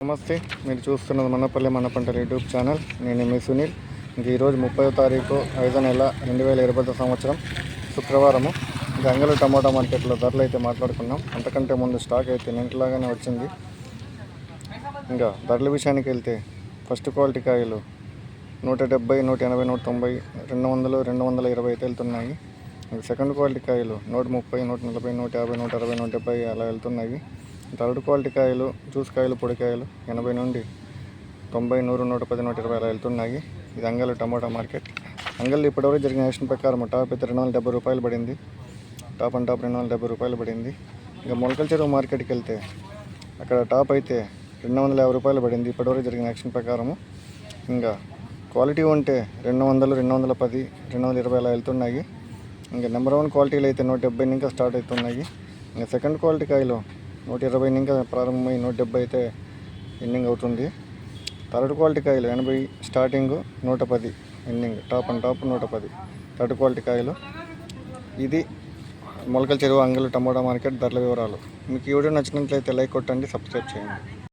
నమస్తే, మీరు చూస్తున్నది మనపల్లి మన పంటల యూట్యూబ్ ఛానల్. నేను మీ సునీల్. ఈరోజు 30వ తారీఖు 5వ నెల 2020 సంవత్సరం శుక్రవారము. గంగలు టమాటా మార్కెట్లో ధరలు అయితే మాట్లాడుకున్నాం. అంతకంటే ముందు స్టాక్ అయితే నింటలాగానే వచ్చింది. ఇంకా ధరల విషయానికి వెళ్తే ఫస్ట్ క్వాలిటీ కాయలు 170, 180, 190, 200, 220 అయితే వెళ్తున్నాయి. సెకండ్ క్వాలిటీ కాయలు 130, 140, 150, 160, 170 అలా వెళ్తున్నాయి. థర్డ్ క్వాలిటీ కాయలు జ్యూస్ కాయలు, పొడికాయలు 80 నుండి 90, 100, 110, 120 అలా వెళ్తున్నాయి. ఇది అంగళ్ళు టమాటా మార్కెట్. అంగళ్ళు ఇప్పటివరకు జరిగిన యాక్షన్ ప్రకారం టాప్ అయితే 270 రూపాయలు పడింది. టాప్ అండ్ టాప్ 270 రూపాయలు పడింది. ఇంకా మొలకల చెరువు మార్కెట్కి వెళ్తే అక్కడ టాప్ అయితే 250 రూపాయలు పడింది ఇప్పటివరకు జరిగిన యాక్షన్ ప్రకారము. ఇంకా క్వాలిటీ ఉంటే 200, 210, 220 అలా వెళ్తున్నాయి. ఇంకా నెంబర్ 1 క్వాలిటీలు అయితే 170 ఇంకా స్టార్ట్ అవుతున్నాయి. ఇంకా సెకండ్ క్వాలిటీ కాయలు 120 ఇంకా ప్రారంభమై 170 అయితే ఎండింగ్ అవుతుంది. థర్డ్ క్వాలిటీ కాయలు 80 starting, 110 ending. Top and top 110 third quality కాయలు. ఇది మొలకల చెరువు అంగళ్ళు టమోటా మార్కెట్ ధరల వివరాలు. మీకు ఈ వీడియో నచ్చినట్లయితే లైక్ కొట్టండి, సబ్స్క్రైబ్ చేయండి.